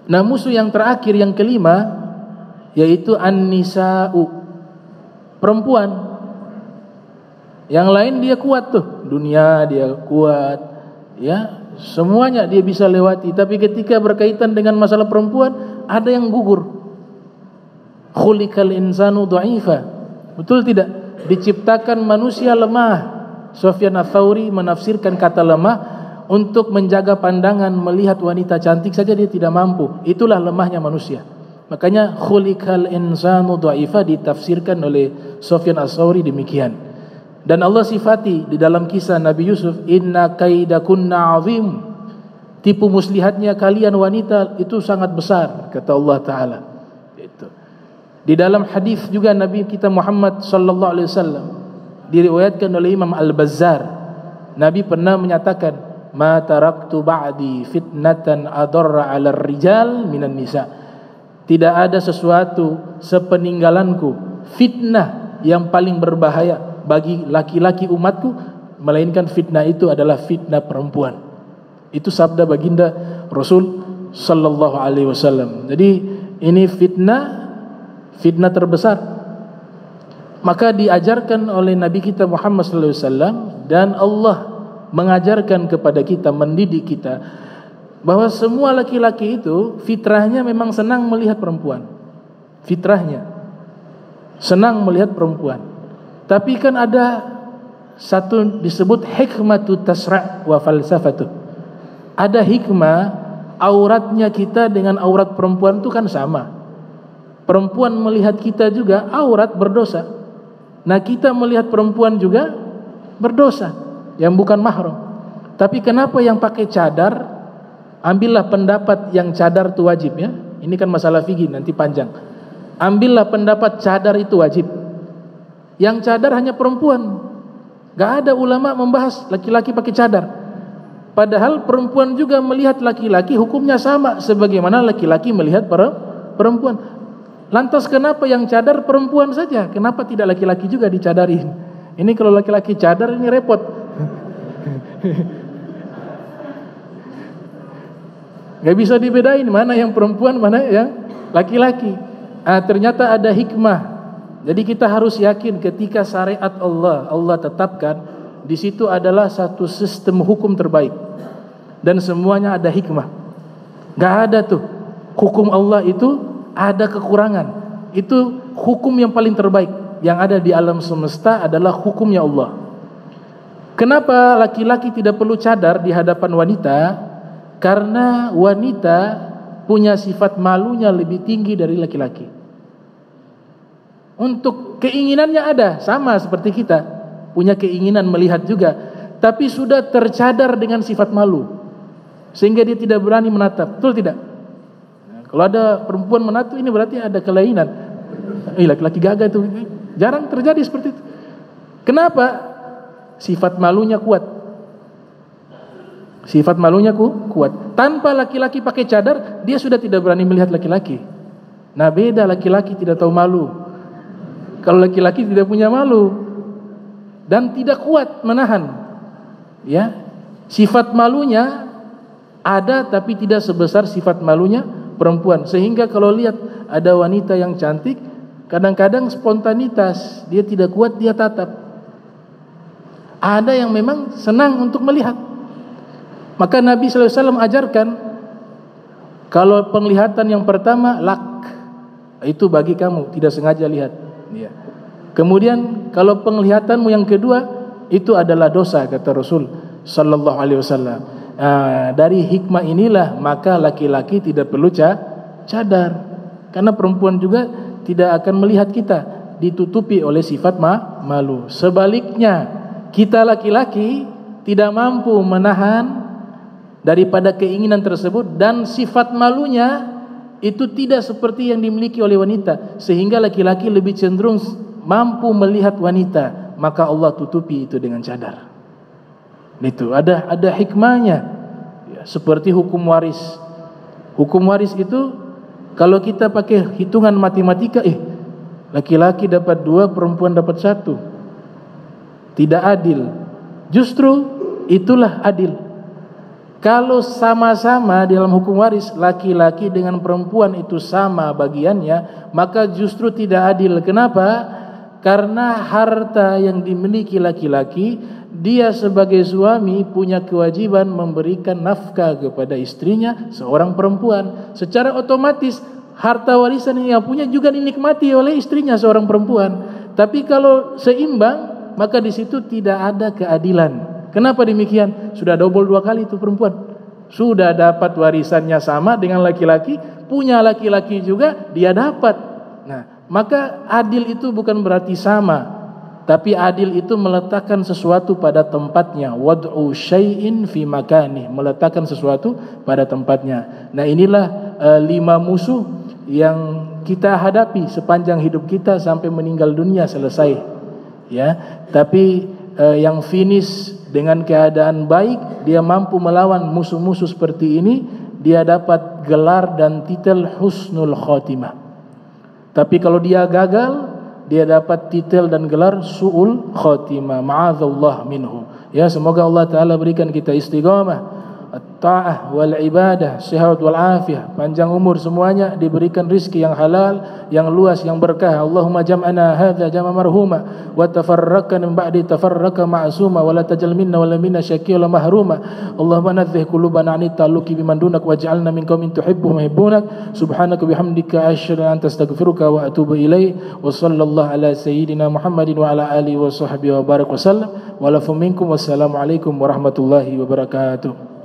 Nah, musuh yang terakhir, yang kelima, yaitu an-nisa'u, perempuan. Yang lain dia kuat tuh, dunia dia kuat, ya, semuanya dia bisa lewati. Tapi ketika berkaitan dengan masalah perempuan, ada yang gugur. Khuliqal insanu dha'ifa. Betul tidak? Diciptakan manusia lemah. Sufyan Ats-Tsauri menafsirkan kata lemah untuk menjaga pandangan, melihat wanita cantik saja dia tidak mampu. Itulah lemahnya manusia. Makanya khuliqal insanu dha'ifa ditafsirkan oleh Sufyan Ats-Tsauri demikian. Dan Allah sifati di dalam kisah Nabi Yusuf, inna kaidakunna azim, tipu muslihatnya kalian wanita itu sangat besar, kata Allah Ta'ala. Itu. Di dalam hadis juga Nabi kita Muhammad sallallahu alaihi wasallam diriwayatkan oleh Imam Al-Bazzar, Nabi pernah menyatakan, ma taraktu ba'di fitnatan adarra 'ala rijal minan nisa. Tidak ada sesuatu sepeninggalanku fitnah yang paling berbahaya bagi laki-laki umatku, melainkan fitnah itu adalah fitnah perempuan. Itu sabda baginda Rasul sallallahu alaihi wasallam. Jadi ini fitnah terbesar. Maka diajarkan oleh Nabi kita Muhammad sallallahu alaihi wasallam, dan Allah mengajarkan kepada kita, mendidik kita, bahwa semua laki-laki itu fitrahnya memang senang melihat perempuan. Fitrahnya senang melihat perempuan. Tapi kan ada satu disebut hikmatu tasra' wa falsafatu. Ada hikmah, auratnya kita dengan aurat perempuan itu kan sama. Perempuan melihat kita juga aurat berdosa. Nah, kita melihat perempuan juga berdosa yang bukan mahram. Tapi kenapa yang pakai cadar? Ambillah pendapat yang cadar itu wajib, ya. Ini kan masalah fikih nanti panjang. Ambillah pendapat cadar itu wajib. Yang cadar hanya perempuan. Gak ada ulama membahas laki-laki pakai cadar. Padahal perempuan juga melihat laki-laki hukumnya sama sebagaimana laki-laki melihat perempuan. Lantas kenapa yang cadar perempuan saja? Kenapa tidak laki-laki juga dicadarin? Ini kalau laki-laki cadar ini repot. Gak bisa dibedain mana yang perempuan, mana yang laki-laki. Ternyata ada hikmah. Jadi kita harus yakin ketika syariat Allah tetapkan, di situ adalah satu sistem hukum terbaik. Dan semuanya ada hikmah. Gak ada tuh hukum Allah itu ada kekurangan. Itu hukum yang paling terbaik. Yang ada di alam semesta adalah hukumnya Allah. Kenapa laki-laki tidak perlu cadar di hadapan wanita? Karena wanita punya sifat malunya lebih tinggi dari laki-laki. Untuk keinginannya ada, sama seperti kita, punya keinginan melihat juga, tapi sudah tercadar dengan sifat malu, sehingga dia tidak berani menatap. Betul tidak? Nah, kalau ada perempuan menatap, ini berarti ada kelainan. Laki-laki gagah itu jarang terjadi seperti itu. Kenapa? Sifat malunya kuat. Sifat malunya kuat. Tanpa laki-laki pakai cadar, dia sudah tidak berani melihat laki-laki. Nah, beda, laki-laki tidak tahu malu. Kalau laki-laki tidak punya malu dan tidak kuat menahan, ya, sifat malunya ada tapi tidak sebesar sifat malunya perempuan. Sehingga kalau lihat ada wanita yang cantik, kadang-kadang spontanitas dia tidak kuat, dia tatap. Ada yang memang senang untuk melihat. Maka Nabi sallallahu alaihi wasallam ajarkan, kalau penglihatan yang pertama lak, itu bagi kamu tidak sengaja lihat. Ya. Kemudian kalau penglihatanmu yang kedua itu adalah dosa, kata Rasul sallallahu alaihi wasallam. Dari hikmah inilah maka laki-laki tidak perlu cadar, karena perempuan juga tidak akan melihat kita, ditutupi oleh sifat malu. Sebaliknya, kita laki-laki tidak mampu menahan daripada keinginan tersebut, dan sifat malunya itu tidak seperti yang dimiliki oleh wanita, sehingga laki-laki lebih cenderung mampu melihat wanita, maka Allah tutupi itu dengan cadar. Itu ada hikmahnya, ya, seperti hukum waris. Hukum waris itu kalau kita pakai hitungan matematika, laki-laki dapat 2, perempuan dapat 1, tidak adil. Justru itulah adil. Kalau sama-sama dalam hukum waris laki-laki dengan perempuan itu sama bagiannya, maka justru tidak adil. Kenapa? Karena harta yang dimiliki laki-laki, dia sebagai suami punya kewajiban memberikan nafkah kepada istrinya seorang perempuan. Secara otomatis harta warisan yang punya juga dinikmati oleh istrinya seorang perempuan. Tapi kalau seimbang, maka di situ tidak ada keadilan. Kenapa demikian? Sudah double 2 kali itu perempuan. Sudah dapat warisannya sama dengan laki-laki, punya laki-laki juga dia dapat. Nah, maka adil itu bukan berarti sama, tapi adil itu meletakkan sesuatu pada tempatnya. Wad'u syai'in fi makani, meletakkan sesuatu pada tempatnya. Nah, inilah 5 musuh yang kita hadapi sepanjang hidup kita sampai meninggal dunia selesai. Ya, tapi yang finish dengan keadaan baik, dia mampu melawan musuh-musuh seperti ini, dia dapat gelar dan titel husnul khotimah. Tapi kalau dia gagal, dia dapat titel dan gelar su'ul khotimah. Ma'adzallah minhu. Ya, semoga Allah Ta'ala berikan kita istiqamah, at-ta'ah wal ibadah, sehat wal afiyah, panjang umur semuanya, diberikan rizki yang halal, yang luas, yang berkah. Allahumma jam'ana hadza jam'a marhuma wa tafarraqna min ba'di tafarraqa ma'suma wa la tajal minna wa la minna syaqiyya wa mahruma. Allahumma nadzih qulubana 'anit ta'alluqi biman dunak waj'alna min qaumin tuhibbuhum wa yuhibbunak. Subhanaka bihamdika asyhadu an la ilaha illa anta astaghfiruka wa atubu ilaik. Wa sallallahu ala sayyidina Muhammadin wa ala alihi wa sahbihi wa barak wa sallam. Wa lakum minkum wassalamu alaikum warahmatullahi wabarakatuh.